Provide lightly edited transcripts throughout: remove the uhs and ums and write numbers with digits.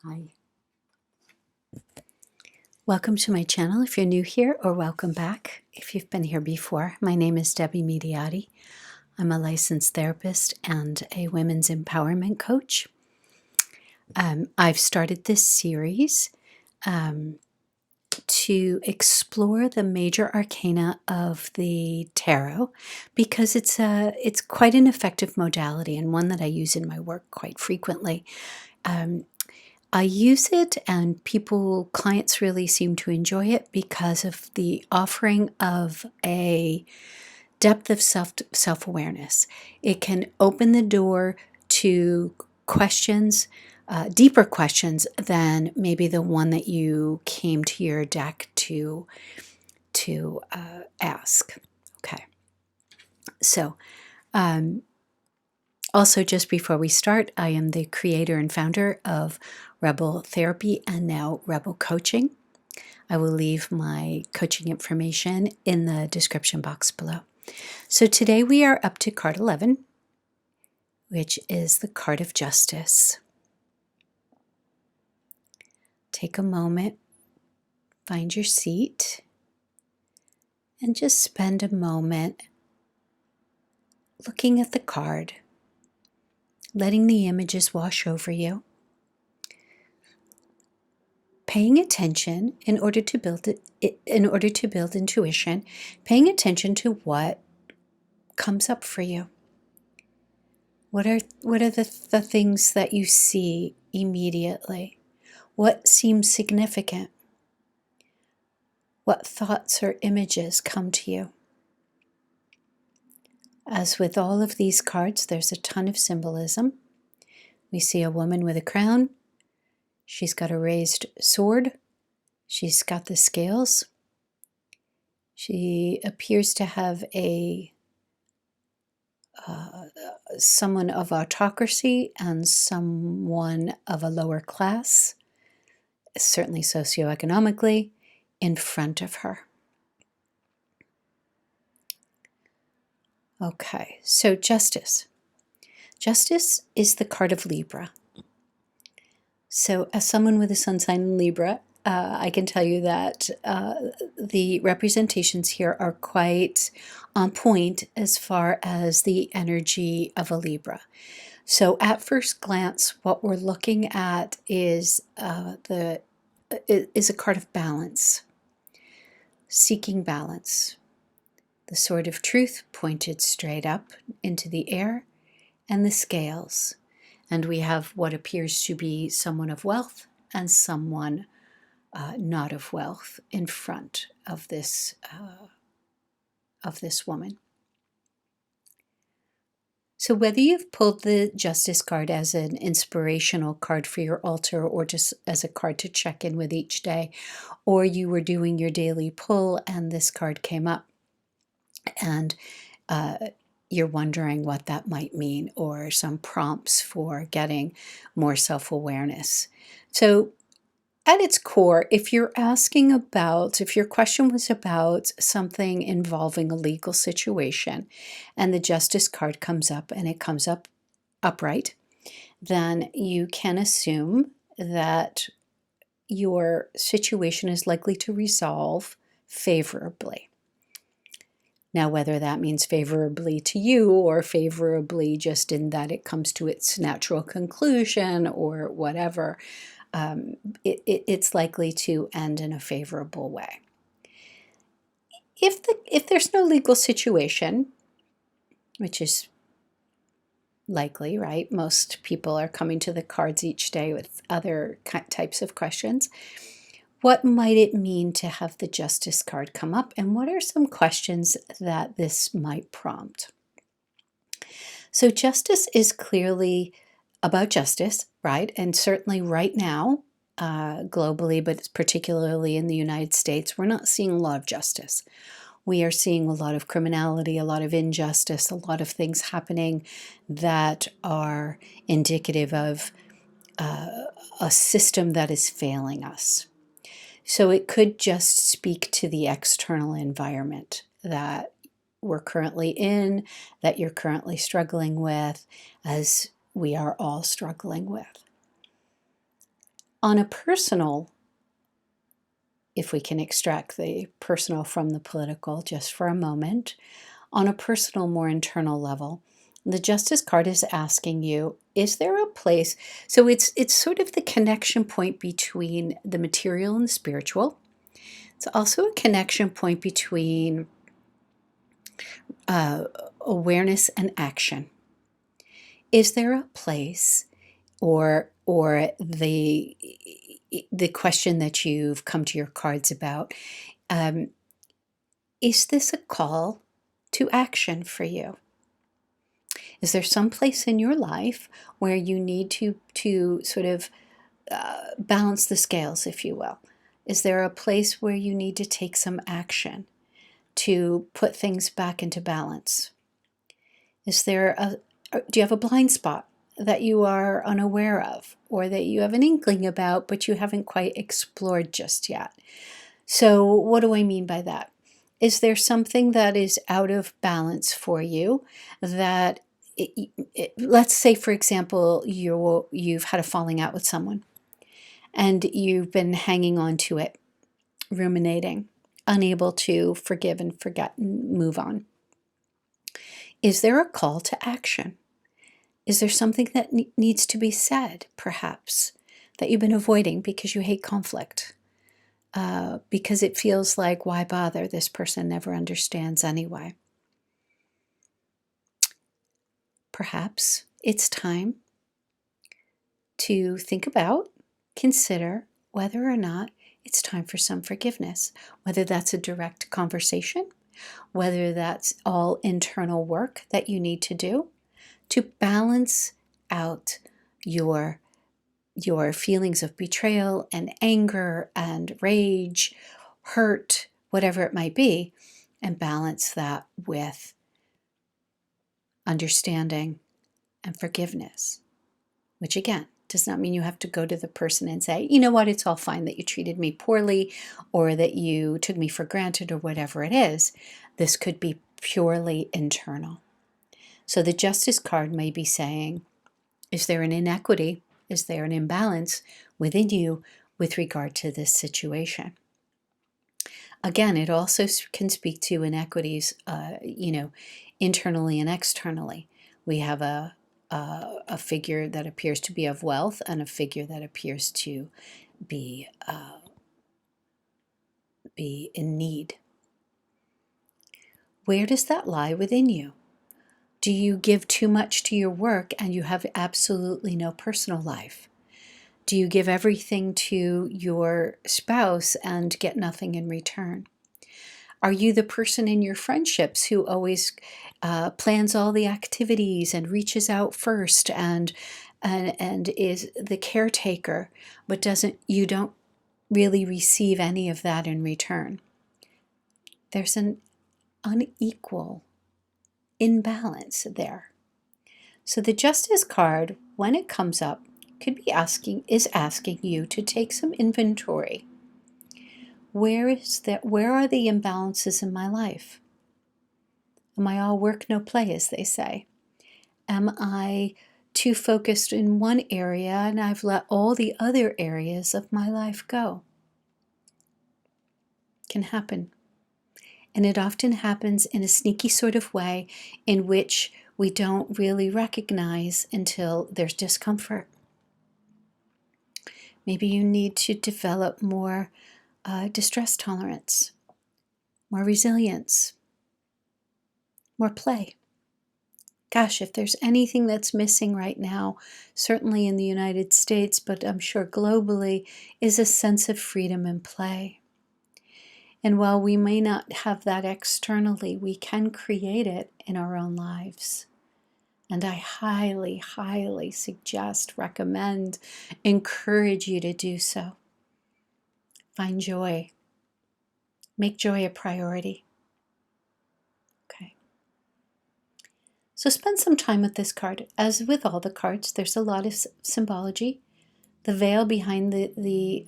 Hi. Welcome to my channel if you're new here, or welcome back if you've been here before. My name is Debbie Mediati. I'm a licensed therapist and a women's empowerment coach. I've started this series to explore the major arcana of the tarot because it's quite an effective modality and one that I use in my work quite frequently. I use it and clients really seem to enjoy it because of the offering of a depth of self-awareness. It can open the door to questions, deeper questions than maybe the one that you came to your deck to ask. Okay. So, also, just before we start, I am the creator and founder of Rebel Therapy and now Rebel Coaching. I will leave my coaching information in the description box below. So today we are up to card 11, which is the card of justice. Take a moment, find your seat, and just spend a moment looking at the card, letting the images wash over you. Paying attention in order to build intuition, paying attention to what comes up for you. What are the things that you see immediately? What seems significant? What thoughts or images come to you? As with all of these cards, there's a ton of symbolism. We see a woman with a crown. She's got a raised sword. She's got the scales. She appears to have someone of autocracy and someone of a lower class, certainly socioeconomically, in front of her. Okay, so justice. Justice is the card of Libra. So as someone with a sun sign in Libra, I can tell you that the representations here are quite on point as far as the energy of a Libra. So at first glance, what we're looking at is a card of balance, seeking balance. The sword of truth pointed straight up into the air, and the scales. And we have what appears to be someone of wealth and someone not of wealth in front of this woman. So whether you've pulled the Justice card as an inspirational card for your altar or just as a card to check in with each day, or you were doing your daily pull and this card came up and you're wondering what that might mean, or some prompts for getting more self-awareness. So at its core, if your question was about something involving a legal situation and the Justice card comes up and it comes up upright, then you can assume that your situation is likely to resolve favorably. Now, whether that means favorably to you or favorably just in that it comes to its natural conclusion or whatever, it's likely to end in a favorable way. If there's no legal situation, which is likely, right? Most people are coming to the cards each day with other types of questions. What might it mean to have the Justice card come up, and what are some questions that this might prompt? So justice is clearly about justice, right? And certainly right now, globally, but particularly in the United States, we're not seeing a lot of justice. We are seeing a lot of criminality, a lot of injustice, a lot of things happening that are indicative of a system that is failing us. So it could just speak to the external environment that we're currently in, that you're currently struggling with, as we are all struggling with. On a personal, if we can extract the personal from the political just for a moment, on a personal, more internal level, the Justice card is asking you, is there a place? So it's sort of the connection point between the material and the spiritual. It's also a connection point between awareness and action. Is there a place, or the question that you've come to your cards about, is this a call to action for you? Is there some place in your life where you need to sort of balance the scales, if you will? Is there a place where you need to take some action to put things back into balance? Is there do you have a blind spot that you are unaware of, or that you have an inkling about but you haven't quite explored just yet? So what do I mean by that? Is there something that is out of balance for you that let's say, for example, you've had a falling out with someone and you've been hanging on to it, ruminating, unable to forgive and forget and move on. Is there a call to action? Is there something that needs to be said, perhaps, that you've been avoiding because you hate conflict? Because it feels like, why bother? This person never understands anyway. Perhaps it's time to think about, consider whether or not it's time for some forgiveness, whether that's a direct conversation, whether that's all internal work that you need to do to balance out your feelings of betrayal and anger and rage, hurt, whatever it might be, and balance that with understanding and forgiveness, which again does not mean you have to go to the person and say, you know what, it's all fine that you treated me poorly or that you took me for granted or whatever it is. This could be purely internal. So the Justice card may be saying, is there an inequity? Is there an imbalance within you with regard to this situation? Again, it also can speak to inequities, internally and externally. We have a figure that appears to be of wealth and a figure that appears to be in need. Where does that lie within you? Do you give too much to your work and you have absolutely no personal life? Do you give everything to your spouse and get nothing in return? Are you the person in your friendships who always plans all the activities and reaches out first and is the caretaker, but you don't really receive any of that in return? There's an unequal imbalance there. So the Justice card, when it comes up, is asking you to take some inventory. Where are the imbalances in my life? Am I all work, no play, as they say? Am I too focused in one area and I've let all the other areas of my life go? Can happen. And it often happens in a sneaky sort of way in which we don't really recognize until there's discomfort. Maybe you need to develop more distress tolerance, more resilience, more play. Gosh, if there's anything that's missing right now, certainly in the United States, but I'm sure globally, is a sense of freedom and play. And while we may not have that externally, we can create it in our own lives. And I highly, highly suggest, recommend, encourage you to do so. Find joy. Make joy a priority. Okay. So spend some time with this card. As with all the cards, there's a lot of symbology. The veil behind the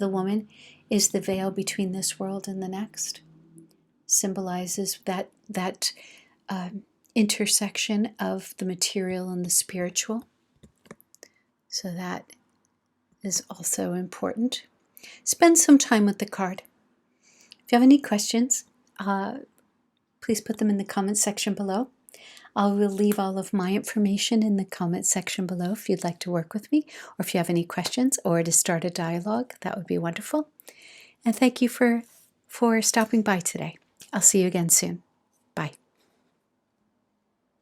woman is the veil between this world and the next. Symbolizes that intersection of the material and the spiritual. So that is also important. Spend some time with the card. If you have any questions, please put them in the comment section below. I will leave all of my information in the comment section below if you'd like to work with me, or if you have any questions or to start a dialogue, that would be wonderful. And thank you for stopping by today. I'll see you again soon.